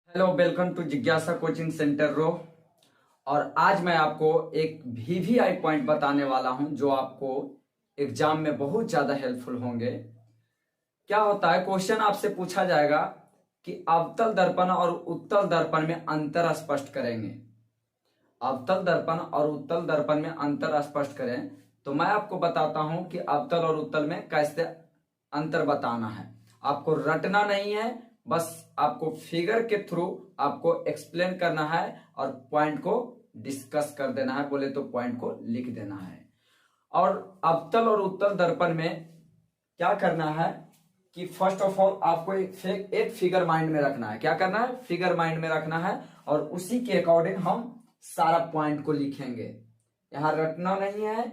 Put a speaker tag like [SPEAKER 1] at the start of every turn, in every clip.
[SPEAKER 1] Hello, welcome to जिज्ञासा coaching centre रो। और आज मैं आपको एक वीवीआई पॉइंट बताने वाला हूं जो आपको एग्जाम में बहुत ज्यादा हेल्पफुल होंगे। क्या होता है, क्वेश्चन आपसे पूछा जाएगा कि अवतल दर्पण और उत्तल दर्पण में अंतर स्पष्ट करेंगे। अवतल दर्पण और उत्तल दर्पण में अंतर स्पष्ट करें, तो मैं आपको बताता हूं कि अवतल और उत्तल में कैसे अंतर बताना है। आपको रटना नहीं है, बस आपको फिगर के थ्रू आपको एक्सप्लेन करना है और पॉइंट को डिस्कस कर देना है, बोले तो पॉइंट को लिख देना है। और अवतल और उत्तल दर्पण में क्या करना है कि फर्स्ट ऑफ ऑल आपको एक फिगर माइंड में रखना है। क्या करना है? फिगर माइंड में रखना है और उसी के अकॉर्डिंग हम सारा पॉइंट को लिखेंगे। यहां रटना नहीं है।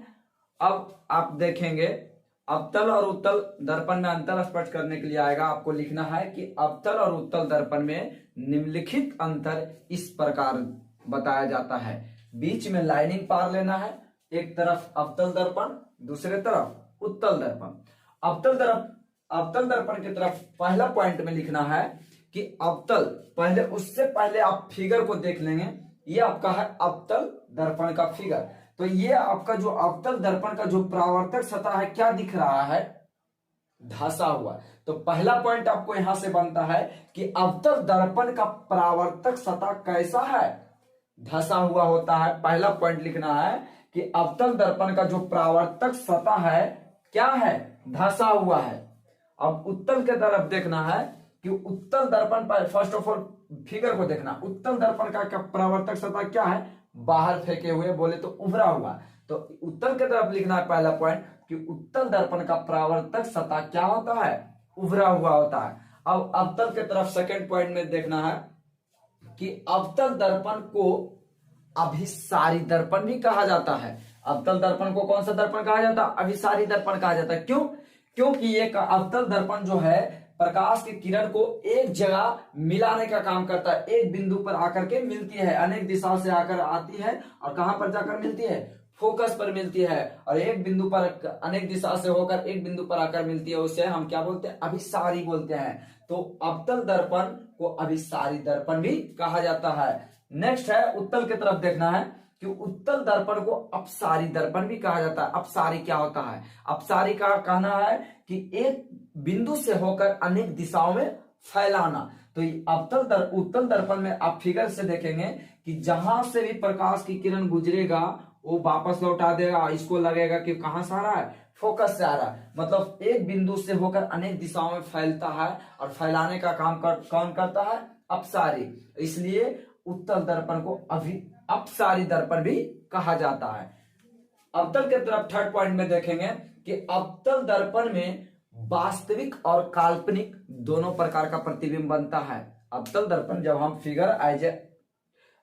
[SPEAKER 1] अब आप देखेंगे अवतल और उत्तल दर्पण में अंतर स्पष्ट करने के लिए आएगा। आपको लिखना है कि अवतल और उत्तल दर्पण में निम्नलिखित अंतर इस प्रकार बताया जाता है। बीच में लाइनिंग पार लेना है, एक तरफ अवतल दर्पण, दूसरे तरफ उत्तल दर्पण। अवतल दर्पण की तरफ पहला पॉइंट में लिखना है कि अवतल, पहले उससे पहले आप फिगर को देख लेंगे। ये आपका है अवतल दर्पण का फिगर। तो ये आपका जो अवतल दर्पण का जो परावर्तक सतह है, क्या दिख रहा है? धंसा हुआ। तो पहला पॉइंट आपको यहां से बनता है कि अवतल दर्पण का परावर्तक सतह कैसा है? धंसा हुआ होता है। पहला पॉइंट लिखना है कि अवतल दर्पण का जो परावर्तक सतह है क्या है? धंसा हुआ है। अब उत्तल के तरफ देखना है कि उत्तल दर्पण पर फर्स्ट ऑफ ऑल फिगर को देखना। उत्तल दर्पण का परावर्तक सतह क्या है? बाहर फेंके हुए, बोले तो उभरा हुआ। तो उत्तल की तरफ लिखना है पहला पॉइंट कि उत्तल दर्पण का परावर्तक सतह क्या होता है? उभरा हुआ होता है। अब अवतल की तरफ सेकंड पॉइंट में देखना है कि अवतल दर्पण को अभिसारी दर्पण भी कहा जाता है। अवतल दर्पण को कौन सा दर्पण कहा जाता है? अभिसारी दर्पण कहा जाता है। क्यों? क्योंकि ये अवतल दर्पण जो है प्रकाश की किरण को एक जगह मिलाने का काम करता है। एक बिंदु पर आकर के मिलती है, अनेक दिशाओं से आकर आती है और कहां पर जाकर मिलती है? फोकस पर मिलती है। और एक बिंदु पर अनेक दिशा से होकर एक बिंदु पर आकर मिलती है, उसे हम क्या बोलते हैं? अभिसारी बोलते हैं। तो अवतल दर्पण को अभिसारी दर्पण भी कहा जाता है। नेक्स्ट है उत्तल की तरफ देखना है कि उत्तल दर्पण को अपसारी दर्पण भी कहा जाता है। अपसारी क्या होता है? अपसारी का कहना है कि एक बिंदु से होकर अनेक दिशाओं में फैलाना। तो उत्तल दर्पण में आप फिगर से देखेंगे कि जहां से भी प्रकाश की किरण गुजरेगा वो वापस लौटा देगा। इसको लगेगा कि कहां से आ रहा है? फोकस से आ रहा है। मतलब एक बिंदु से होकर अनेक दिशाओं में फैलता है और फैलाने का काम कौन करता है? अपसारी। इसलिए उत्तल दर्पण को अपसारी दर्पण भी कहा जाता है। अवतल के तरफ थर्ड पॉइंट में देखेंगे कि अवतल दर्पण में वास्तविक और काल्पनिक दोनों प्रकार का प्रतिबिंब बनता है। अवतल दर्पण जब हम फिगर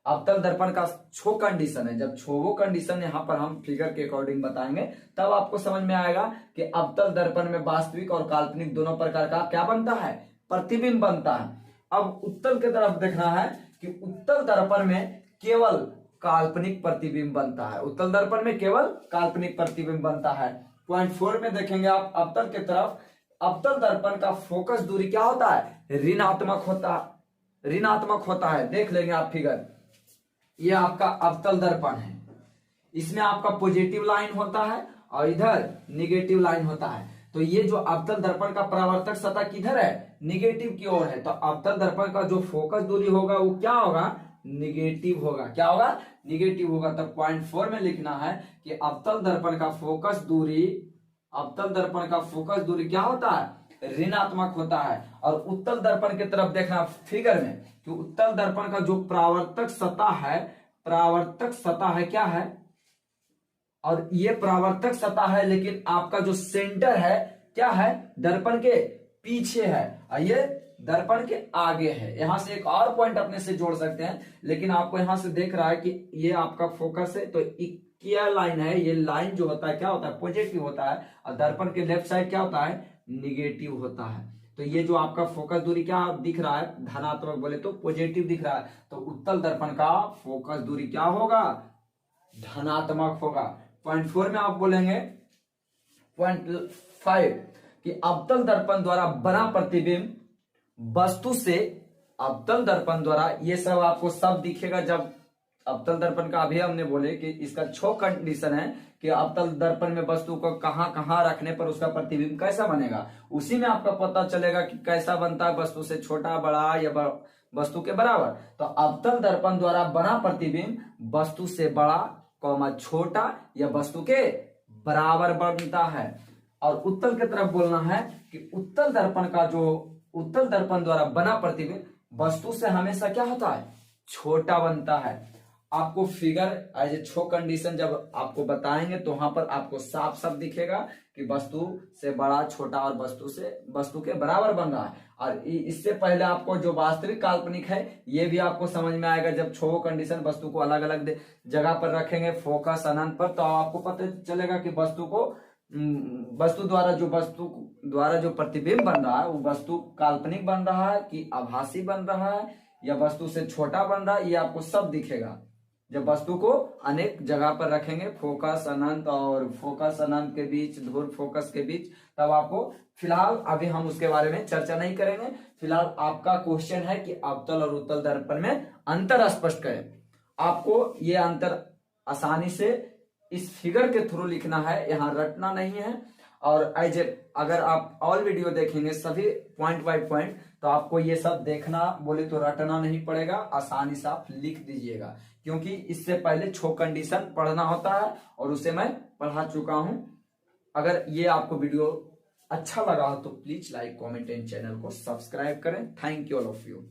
[SPEAKER 1] अवतल दर्पण का छो कंडीशन है, जब छो कंडीशन यहां पर हम फिगर के अकॉर्डिंग बताएंगे तब आपको समझ में आएगा कि अवतल दर्पण में वास्तविक और काल्पनिक दोनों प्रकार का क्या बनता है? प्रतिबिंब बनता है। अब उत्तल की तरफ देखना है कि उत्तल दर्पण में केवल काल्पनिक प्रतिबिंब बनता है। उत्तल दर्पण में केवल काल्पनिक प्रतिबिंब बनता है। पॉइंट 4 में देखेंगे आप अवतल की तरफ, अवतल दर्पण का फोकस दूरी क्या होता है? ऋणात्मक होता है। देख लेंगे आप फिगर। ये आपका अवतल दर्पण है। इसमें आपका पॉजिटिव लाइन होता है और इधर निगेटिव लाइन होता है। तो ये जो अवतल दर्पण का परावर्तक सतह किधर है? निगेटिव की ओर है। तो अवतल दर्पण का जो फोकस दूरी होगा वो क्या होगा? निगेटिव होगा। क्या होगा? निगेटिव होगा। तो पॉइंट 4 में लिखना है कि अवतल दर्पण का फोकस दूरी क्या होता है? ऋणात्मक होता है। और उत्तल दर्पण की तरफ देखना फिगर में कि उत्तल दर्पण का जो परावर्तक सतह है क्या है? और ये परावर्तक सतह है, लेकिन आपका जो सेंटर है क्या है? दर्पण के पीछे है और ये दर्पण के आगे है। यहां से एक और पॉइंट अपने से जोड़ सकते हैं, लेकिन आपको यहां से देख रहा है कि ये आपका फोकस है। तो क्या लाइन है? ये लाइन जो होता है क्या होता है? पॉजिटिव होता है। और दर्पण के लेफ्ट साइड क्या होता है? निगेटिव होता है। तो ये जो आपका फोकस दूरी क्या दिख रहा है? धनात्मक, बोले तो पॉजिटिव दिख रहा है। तो उत्तल दर्पण का फोकस दूरी क्या होगा? धनात्मक होगा। पॉइंट 4 में आप बोलेंगे पॉइंट 5 कि अवतल दर्पण द्वारा बना प्रतिबिंब वस्तु से अवतल दर्पण द्वारा ये सब आपको सब दिखेगा। जब अवतल दर्पण का अभी हमने बोले कि इसका 6 कंडीशन है कि अवतल दर्पण में वस्तु को कहां कहां रखने पर उसका प्रतिबिंब कैसा बनेगा, उसी में आपका पता चलेगा कि कैसा बनता है, वस्तु से छोटा, बड़ा या वस्तु के बराबर। तो अवतल दर्पण द्वारा बना प्रतिबिंब वस्तु से बड़ा, छोटा या वस्तु के बराबर बनता है। और उत्तल की तरफ बोलना है कि उत्तल दर्पण द्वारा बना प्रतिबिंब वस्तु से हमेशा क्या होता है, छोटा बनता है। आपको फिगर एज ए 6 कंडीशन जब आपको बताएंगे तो वहां पर आपको साफ साफ दिखेगा कि वस्तु से बड़ा, छोटा और वस्तु के बराबर बन रहा है। और इससे पहले आपको जो वास्तविक काल्पनिक है ये भी आपको समझ में आएगा। जब 6 कंडीशन वस्तु को अलग अलग जगह पर रखेंगे, फोकस, अनंत पर, तो आपको पता चलेगा कि वस्तु द्वारा जो प्रतिबिंब बन रहा है वो वस्तु काल्पनिक बन रहा है कि आभासी बन रहा है या वस्तु से छोटा बन रहा है, ये आपको सब दिखेगा जब वस्तु को अनेक जगह पर रखेंगे, फोकस अनंत के बीच, ध्रुव फोकस के बीच, तब आपको। फिलहाल अभी हम उसके बारे में चर्चा नहीं करेंगे। फिलहाल आपका क्वेश्चन है कि अवतल और उत्तल दर्पण में अंतर स्पष्ट करें। आपको ये अंतर आसानी से इस फिगर के थ्रू लिखना है, यहाँ रटना नहीं है। और अगर आप ऑल वीडियो देखेंगे सभी पॉइंट बाय पॉइंट, तो आपको ये सब देखना, बोले तो रटना नहीं पड़ेगा, आसानी से आप लिख दीजिएगा, क्योंकि इससे पहले 6 कंडीशन पढ़ना होता है और उसे मैं पढ़ा चुका हूं। अगर ये आपको वीडियो अच्छा लगा हो तो please like, comment and channel को सब्सक्राइब करें। Thank you all of you.